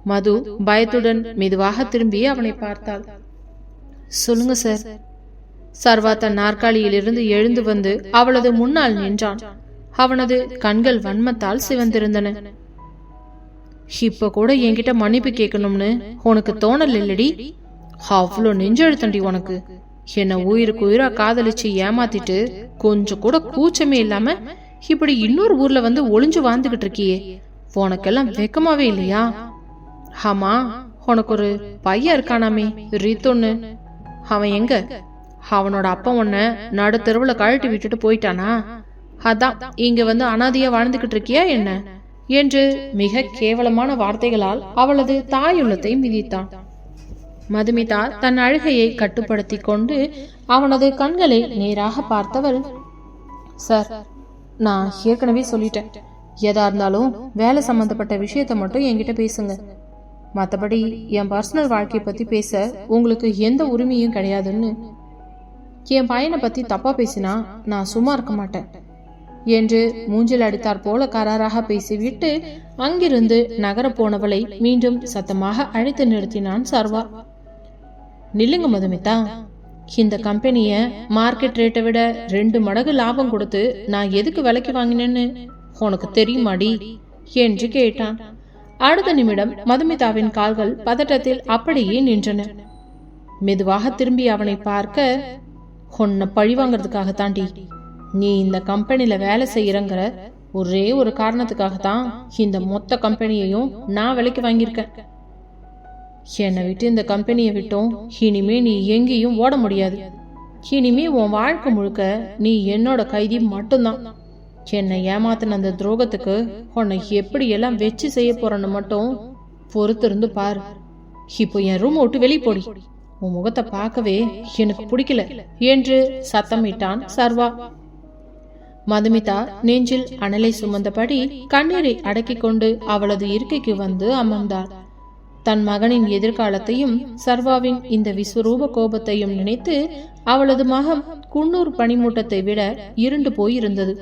A: மது பயத்துடன் மெதுவாக திரும்பி அவனை பார்த்தாள். சொல்லுங்க சார். சர்வா தன் நாற்காலியில் இருந்து எழுந்து வந்து அவளது முன்னால் நின்றான். அவனது கண்கள் வன்மத்தால் சிவந்திருந்தன. இப்ப கூட என்கிட்ட மன்னிப்பு கேட்கணும்னு உனக்கு தோணல் இல்லடி? அவ்வளோ நெஞ்செழுத்தண்டி உனக்கு. என்ன உயிருக்கு உயிரா காதலிச்சு ஏமாத்திட்டு கொஞ்சம் கூட கூச்சமே இல்லாம இப்படி இன்னொரு ஊர்ல வந்து ஒளிஞ்சு வாழ்ந்துகிட்டு இருக்கியே, உனக்கெல்லாம் வெக்கமாவே இல்லையா? ஆமா, உனக்கு ஒரு பையன் இருக்கானாமே ரீத்தொன்னு, அவன் எங்க? அவனோட அப்பா உன்ன நடு தெருவுல கழட்டி விட்டுட்டு போயிட்டானா? அதான் இங்க வந்து அனாதையா வாழ்ந்துகிட்டு இருக்கியா என்ன என்று மிக கேவலமான வார்த்தைகளால் அவளது தாயுள்ளத்தை மிதித்தான். மதுமிதா தன் அழுகையை கட்டுப்படுத்தி கொண்டு அவனது கண்களை நேராக பார்த்தவள், சார், நான் ஏற்கனவே சொல்லிட்டேன், எதா இருந்தாலும் வேலை சம்பந்தப்பட்ட விஷயத்த மட்டும் என்கிட்ட பேசுங்க. மற்றபடி என் பர்சனல் வாழ்க்கையை பத்தி பேச உங்களுக்கு எந்த உரிமையும் கிடையாதுன்னு. என் பையனை பத்தி தப்பா பேசினா நான் சும்மா இருக்க மாட்டேன் என்று மூஞ்சில் அடித்தார் போல கராராக பேசிவிட்டு அங்கிருந்து நகர போனவளை மீண்டும் சத்தமாக அழைத்து நிறுத்தினான் சர்வா. நில்லுங்க மதுமிதா, இந்த கம்பெனிய மார்க்கெட் ரேட்டை விட 2 மடங்கு லாபம் கொடுத்து நான் எதுக்கு விலைக்கு வாங்கினேன்னு உனக்கு தெரியுமாடி என்று கேட்டான். அடுத்த நிமிடம் மதுமிதாவின் கால்கள் பதட்டத்தில் அப்படியே நின்றன. மெதுவாக திரும்பி அவனை பார்க்க, உன்னை பழி வாங்கறதுக்காக தாண்டி நீ இந்த கம்பெனில வேலை செய்யறங்கிற ஒரே ஒரு காரணத்துக்காகத்தான் இந்த மொத்த கம்பெனியையும் நான் விலைக்கு வாங்கியிருக்கேன். என்னை விட்டு இந்த கம்பெனியை விட்டோம் இனிமே நீ எங்கேயும் ஓட முடியாது. இனிமே உன் வாழ்க்கை முழுக்க நீ என்னோட கைதி மட்டும்தான். என்னை ஏமாத்தின அந்த துரோகத்துக்கு உன்னை எப்படி எல்லாம் வச்சு செய்ய போறன்னு மட்டும் பொறுத்திருந்து பாரு. இப்போ என் ரூம் விட்டு வெளியே போடி, உன் முகத்தை பார்க்கவே எனக்கு பிடிக்கல என்று சத்தமிட்டான் சர்வா. மதுமிதா நெஞ்சில் அனலை சுமந்தபடி கண்ணீரை அடக்கிக் கொண்டு அவளது இருக்கைக்கு வந்து அமர்ந்தாள். தன் மகனின் எதிர்காலத்தையும் சர்வாவின் இந்த விஸ்வரூப கோபத்தையும் நினைத்து அவளது மகம் குன்னூர் பனிமூட்டத்தை விட இருண்டு போயிருந்தது.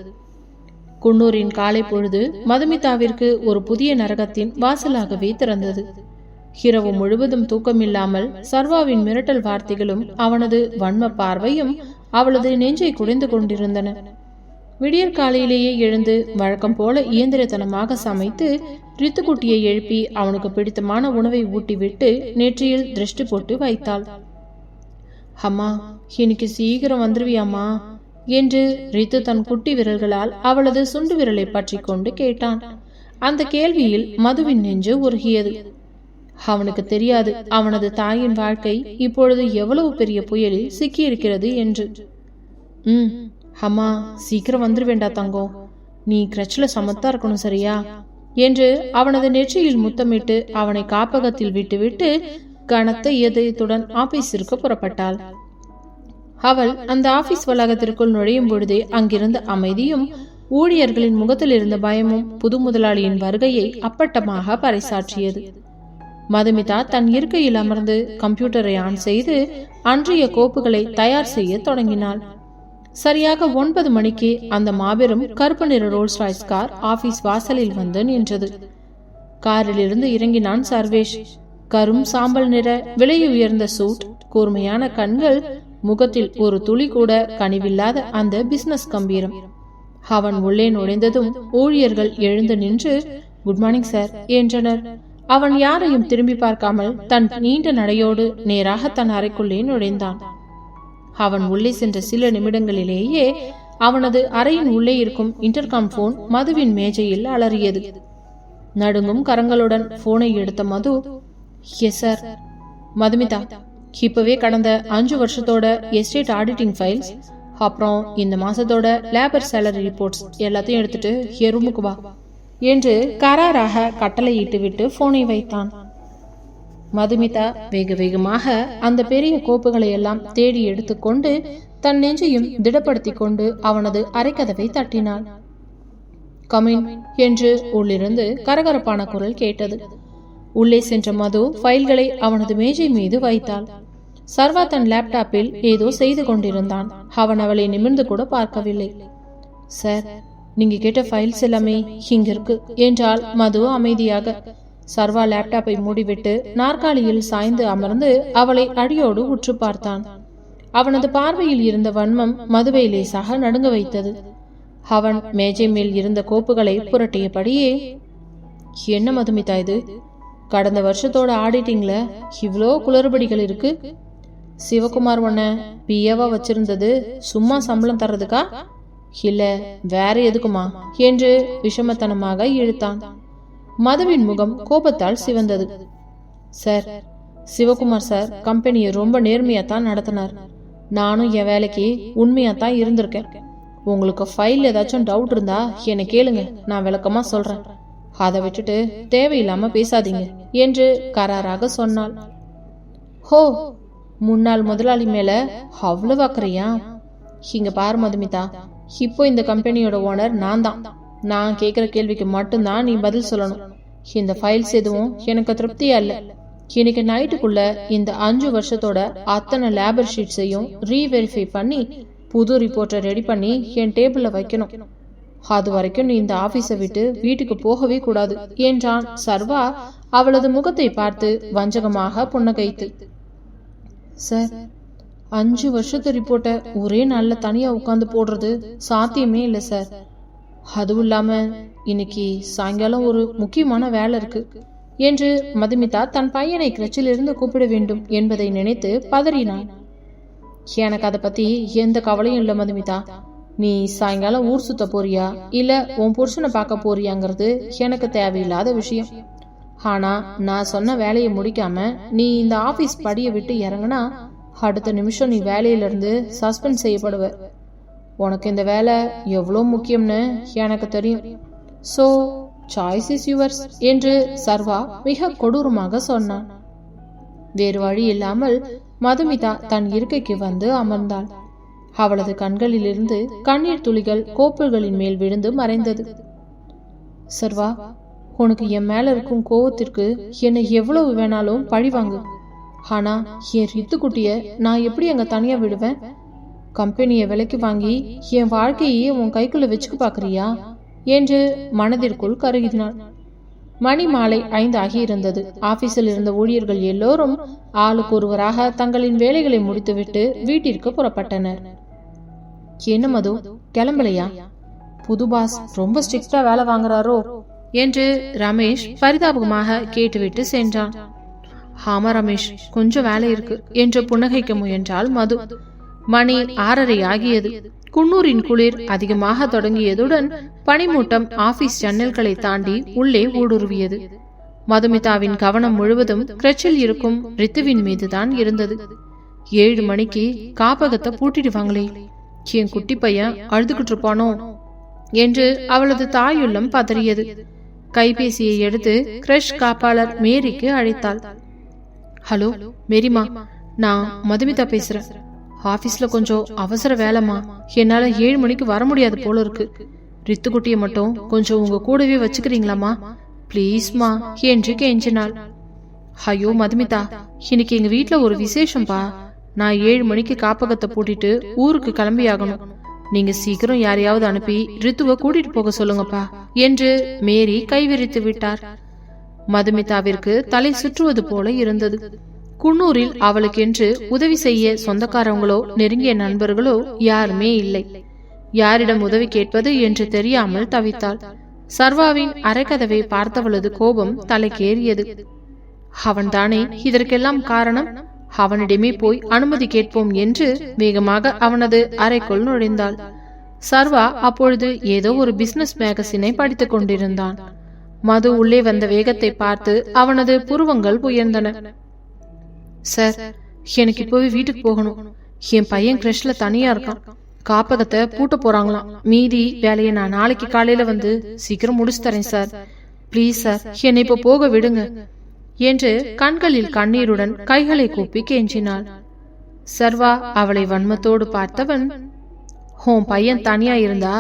A: குன்னூரின் காலை பொழுது மதுமிதாவிற்கு ஒரு புதிய நரகத்தின் வாசலாகவே திறந்தது. இரவு முழுவதும் தூக்கமில்லாமல் சர்வாவின் மிரட்டல் வார்த்தைகளும் அவனது வன்ம பார்வையும் அவளது நெஞ்சை குடைந்து கொண்டிருந்தன. விடியற் காலையிலேயே எழுந்து வழக்கம் போல இயந்திரத்தனமாக சமைத்து ரித்துக்குட்டியை எழுப்பி அவனுக்கு பிடித்தமான உணவை ஊட்டிவிட்டு நெற்றியில் திருஷ்டி போட்டு வைத்தாள். அம்மா, இன்னைக்கு சீக்கிரம் வந்துருவியாம்மா என்று ரித்து தன் குட்டி விரல்களால் அவளது சுண்டு விரலை பற்றி கொண்டு கேட்டான். அந்த கேள்வியில் மதுவின் நெஞ்சு உருகியது. அவனுக்கு தெரியாது அவனது தாயின் வாழ்க்கை இப்பொழுது எவ்வளவு பெரிய புயலில் சிக்கியிருக்கிறது என்று. அம்மா, சீக்கிரம் வந்துருவேண்டா தங்கம், நீ கிரச்சில் சமத்தா இருக்கணும், சரியா என்று அவனது நெற்றியில் முத்தமிட்டு அவனை காப்பகத்தில் விட்டுவிட்டு கனத்த இதயத்துடன் ஆபீஸிற்கு புறப்பட்டாள். அவள் அந்த ஆபீஸ் வளாகத்திற்குள் நுழையும் பொழுதே அங்கிருந்த அமைதியும் ஊழியர்களின் முகத்தில் இருந்த பயமும் புது முதலாளியின் வருகையை அப்பட்டமாக பறைசாற்றியது. மதுமிதா தன் இருக்கையில் அமர்ந்து கம்ப்யூட்டரை ஆன் செய்து அன்றைய கோப்புகளை தயார் செய்ய தொடங்கினாள். சரியாக 9 மணிக்கு அந்த மாபெரும் கருப்பு நிற ரோல்ஸ் ராய்ஸ் கார் ஆபீஸ் வாசலில் வந்து நின்றது. காரில் இருந்து இறங்கினான் சர்வேஷ். கரும் சாம்பல் நிற விலையுயர்ந்த சூட், கூர்மையான கண்கள், முகத்தில் ஒரு துளி கூட கனிவில்லாத அந்த பிசினஸ் கம்பீரம். அவன் உள்ளே நுழைந்ததும் ஊழியர்கள் எழுந்து நின்று குட் மார்னிங் சார் என்றனர். அவன் யாரையும் திரும்பி பார்க்காமல் தன் நீண்ட நடையோடு நேராக தன் அறைக்குள்ளே நுழைந்தான். அவன் உள்ளே சென்ற சில நிமிடங்களிலேயே அவனது அறையின் உள்ளே இருக்கும் இன்டர்காம் போன் மதுவின் மேஜையில் அலறியது. நடுங்கும் கரங்களுடன் போனை எடுத்த மது, எஸ் சார். மதுமிதா, இப்பவே கடந்த 5 வருஷத்தோட எஸ்டேட் ஆடிட்டிங் ஃபைல்ஸ், அப்புறம் இந்த மாசத்தோட லேபர் சேலரி ரிப்போர்ட்ஸ் எல்லாத்தையும் எடுத்துட்டு என் ரூமுக்கு வா என்று கராராக கட்டளையிட்டு விட்டு போனை வைத்தான். மதுமிதா வேக வேகமாக அந்த பெரிய கோப்புகளை எல்லாம் தேடி எடுத்துக்கொண்டு தன் நெஞ்சையும் திடப்படுத்தி கொண்டு அவனது அரைக்கதவை தட்டினாள். கமின் என்று உள்ளிருந்து கரகரப்பான குரல் கேட்டது. உள்ளே சென்ற மது ஃபைல்களை அவனது மேஜை மீது வைத்தாள். சர்வா தன் லேப்டாப்பில் ஏதோ செய்து கொண்டிருந்தான். அவன் அவளை நிமிர்ந்து கூட பார்க்கவில்லை. சார், நீங்க கேட்ட ஃபைல்ஸ் எல்லாமே இங்க இருக்கு என்றால் மது அமைதியாக. சர்வா லேப்டாப்பை மூடிவிட்டு நாற்காலியில் சாய்ந்து அமர்ந்து அவளை அடியோடு உற்று பார்த்தான். அவனது பார்வையில் இருந்த வன்மம் மதுவை லேசாக நடுங்க வைத்தது. அவன் மேஜை மேல் இருந்த கோப்புகளை புரட்டியபடியே, என்ன மதுமிதா இது? கடந்த வருஷத்தோட ஆடிட்டிங்ல இவ்வளோ குளறுபடிகள் இருக்கு. சிவகுமார் உன்னை பிஏவா வச்சிருந்தது சும்மா சம்பளம் தர்றதுக்கா, இல்ல வேற எதுக்குமா என்று விஷமத்தனமாக இழுத்தான். மதுவின் முகம் கோபத்தால் சிவந்தது. சார், சிவகுமார் சார் கம்பெனியை ரொம்ப நேர்மையாத்தான் நடத்தினார். நானும் என் வேலைக்கு உண்மையாத்தான் இருந்திருக்கேன். உங்களுக்கு ஃபைல் ஏதாச்சும் டவுட் இருந்தா என்னை கேளுங்க, நான் விளக்கமா சொல்றேன். அதை விட்டுட்டு தேவையில்லாம பேசாதீங்க என்று கராராக சொன்னாள். ஹோ, முன்னாள் முதலாளி மேல அவ்வளவு அக்கறையா? இங்க பாரு மதுமிதா, இப்போ இந்த கம்பெனியோட ஓனர் நான் தான். நான் கேட்கிற கேள்விக்கு மட்டும்தான் நீ பதில் சொல்லணும். இந்த ஃபைல்ஸ் எதுவும் எனக்கு திருப்தியா இல்ல. இன்னைக்கு நைட்டுக்குள்ள இந்த 5 வருஷத்தோட அத்தனை லேபர் ஷீட்ஸையும் ரீவெரிஃபை பண்ணி புது ரிப்போர்ட்டை ரெடி பண்ணி என் டேபிள்ல வைக்கணும். அது வரைக்கும் நீ இந்த ஆபீஸை விட்டு வீட்டுக்கு போகவே கூடாது என்றான் சர்வா அவளது முகத்தை பார்த்து வஞ்சகமாக புன்னகைத்து. சார், 5 வருஷத்து ரிப்போர்ட்டை ஒரே நாள்ல தனியா உட்கார்ந்து போடுறது சாத்தியமே இல்லை சார். அதுவும் இல்லாம இன்னைக்கு சாயங்காலம் ஒரு முக்கியமான வேலை இருக்கு என்று மதுமிதா தன் பையனை கிரச்சிலிருந்து கூப்பிட வேண்டும் என்பதை நினைத்து பதறினான். எனக்கு அதை பத்தி எந்த கவலையும் இல்லை மதுமிதா. நீ சாயங்காலம் ஊர் சுத்த போறியா இல்ல உன் புருஷனை பார்க்க போறியாங்கிறது எனக்கு தேவையில்லாத விஷயம். ஆனா நான் சொன்ன வேலையை முடிக்காம நீ இந்த ஆபீஸ் படியை விட்டு இறங்கினா அடுத்த நிமிஷம் நீ வேலையில இருந்து சஸ்பெண்ட் செய்யப்படுவ. உனக்கு இந்த வேலை எவ்வளோ முக்கியம்னு எனக்கு தெரியும். சோ சாய்ஸ் இஸ் யுவர்ஸ் என்று சர்வா மிக கொடூரமாக சொன்னான். வேறு வழி இல்லாமல் மதுமிதா தன் இருக்கைக்கு வந்து அமர்ந்தாள். அவளது கண்களிலிருந்து கண்ணீர் துளிகள் கோப்புகளின் மேல் விழுந்து மறைந்தது. சர்வா, உனக்கு என் மேல இருக்கும் கோவத்திற்கு என்னை எவ்வளவு வேணாலும் பழிவாங்கு. ஆனா என் ரித்துக்குட்டிய நான் எப்படி அங்க தனியா விடுவேன்? கம்பெனியை விலைக்கு வாங்கி என் வாழ்க்கையே உன் கைக்குள்ள வச்சுக்க பாக்குறியா என்று மனதிற்குள் கருகினாள். மணி மாலை 5 ஆகியிருந்தது. ஆபீஸில் இருந்த ஊழியர்கள் எல்லோரும் ஆளுக்கு ஒருவராக தங்களின் வேலைகளை முடித்துவிட்டு வீட்டிற்கு புறப்பட்டனர். என்ன மது, கிளம்பலையா? புது பாஸ் ரொம்ப ஸ்ட்ரிக்டா வேலை வாங்குறாரோ என்று ரமேஷ் பரிதாபமாக கேட்டுவிட்டு சென்றான். ஆமா ரமேஷ், கொஞ்சம் வேலை இருக்கு என்று புன்னகைக்க முயன்றாள் மது. மணி 6:30 ஆகியது. குன்னூரின் குளிர் அதிகமாக தொடங்கியதுடன் பனிமூட்டம் ஆபீஸ் ஜன்னல்களை தாண்டி உள்ளே ஊடுருவியது. மதுமிதாவின் கவனம் முழுவதும் கிரச்சில் இருக்கும் ரித்துவின் மீதுதான் இருந்தது. 7 மணிக்கு காப்பகத்தை பூட்டிடுவாங்களே, என் குட்டி பையன் அழுதுகிட்டு இருப்பானோ என்று அவளது தாயுள்ளம் பதறியது. கைபேசியை எடுத்து கிரஷ் காப்பாளர் மேரிக்கு அழைத்தாள். ஹலோ மேரிமா, நான் மதுமிதா பேசுறேன். ஆபீஸ்ல கொஞ்சம் அவசர வேலைமா, என்னால 7 மணிக்கு வர முடியாது போல இருக்கு. ரித்துக்குட்டிய மட்டும் கொஞ்சம் உங்க கூடவே வச்சுக்கிறீங்களாமா பிளீஸ்மா என்று கெஞ்சினாள். ஐயோ மதுமிதா, இன்னைக்கு எங்க வீட்டுல ஒரு விசேஷம்பா. நான் 7 மணிக்கு காப்பகத்தை பூட்டிட்டு ஊருக்கு கிளம்பி ஆகணும். நீங்க சீக்கிரம் யாரையாவது அனுப்பி ரித்துவ கூட்டிட்டு போக சொல்லுங்கப்பா என்று மேரி கைவிரித்து விட்டார். மதுமிதாவிற்கு தலை சுற்றுவது போல இருந்தது. குன்னூரில் அவளுக்கென்று உதவி செய்ய சொந்தக்காரங்களோ நெருங்கிய நண்பர்களோ யாருமே இல்லை. யாரிடம் உதவி கேட்பது என்று தெரியாமல் தவித்தாள். சர்வாவின் அரைக்கதவை பார்த்தவளது கோபம் தலைக்கேறியது. அவன்தானே இதற்கெல்லாம் காரணம். அவனிடமே போய் அனுமதி கேட்போம் என்று வேகமாக அவனது அறைக்குள் நுழைந்தாள். சர்வா அப்பொழுது ஏதோ ஒரு பிசினஸ் மேகசினை படித்துக் கொண்டிருந்தான். மது உள்ளே வந்த வேகத்தை பார்த்து அவனது புருவங்கள் உயர்ந்தன. சார், எனக்கு இப்போவே வீட்டுக்கு போகணும். என் பையன் கிரஷ்ல தனியா இருக்கான். காப்பகத்தை பூட்ட போறாங்களாம். மீதி வேலையை நான் நாளைக்கு காலையில வந்து சீக்கிரம் முடிச்சு தரேன் சார். பிளீஸ் சார், என்னை இப்ப போக விடுங்க என்று கண்களில் கண்ணீருடன் கைகளை கூப்பி கெஞ்சினாள். சர்வா அவளை வன்மத்தோடு பார்த்தவன், உன் பையன் தனியா இருந்தா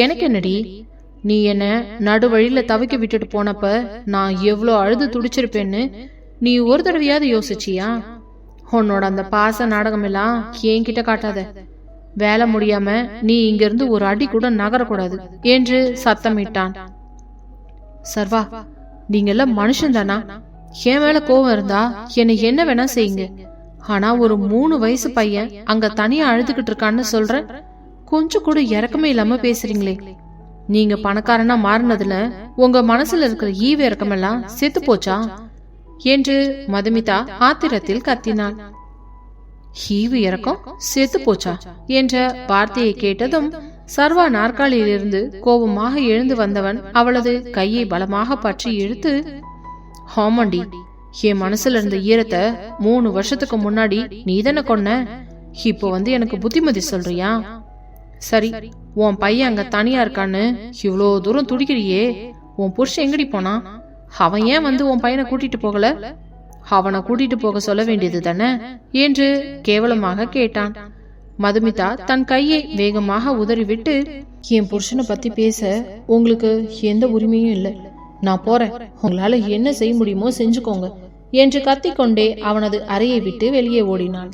A: எனக்கு என்னடி? நீ என்ன நடுவழியில தவிக்க விட்டுட்டு போனப்ப நான் எவ்வளோ அழுது துடிச்சிருப்பேன்னு நீ ஒரு தடவையாவது யோசிச்சியா? உன்னோட அந்த பாச நாடகம் எல்லாம் என்கிட்ட காட்டாத. வேலை முடியாம நீ இங்கிருந்து ஒரு அடி கூட நகரக்கூடாது என்று சத்தமிட்டான். சர்வா, நீங்க எல்லாம் மனுஷன் தானா? என் மேல கோவம் இருந்தா என்னை என்ன வேணா செய்யுங்க. ஆனா ஒரு 3 வயசு பையன் அங்க தனியா அழுதுகிட்டு இருக்கான்னு சொல்ற, கொஞ்சம் கூட இறக்கமே இல்லாம பேசுறீங்களே. நீங்க பணக்காரனா மாறினதுல உங்க மனசுல இருக்கிற ஈவ இறக்கமெல்லாம் செத்து போச்சா என்று மதுமிதா ஆத்திரத்தில் கத்தினாள். ஈவு இறக்கம் செத்து போச்சா என்ற வார்த்தையை கேட்டதும் சர்வா நாற்காலியிலிருந்து கோபமாக எழுந்து வந்தவன் அவளது கையை பலமாக பற்றி இழுத்து, ஆமாண்டி, என் மனசுல இருந்த ஈரத்தை 3 வருஷத்துக்கு முன்னாடி நீ தானே கொன்ன. இப்போ வந்து எனக்கு புத்திமதி சொல்றியா? சரி, உன் பையன் அங்க தனியா இருக்கான்னு இவ்வளோ தூரம் துடிக்கிறியே, உன் புருஷன் எங்கடி போனா? அவன் ஏன் வந்து உன் பையனை கூட்டிட்டு போகல? அவனை கூட்டிட்டு போக சொல்ல வேண்டியது தானே என்று கேவலமாக கேட்டான். மதுமிதா தன் கையை வேகமாக உதறிவிட்டு, என் புருஷனை பத்தி பேச உங்களுக்கு எந்த உரிமையும் இல்லை. நான் போறேன், உங்களால என்ன செய்ய முடியுமோ செஞ்சுக்கோங்க என்று கத்திக்கொண்டே அவனது அறையை விட்டு வெளியே ஓடினாள்.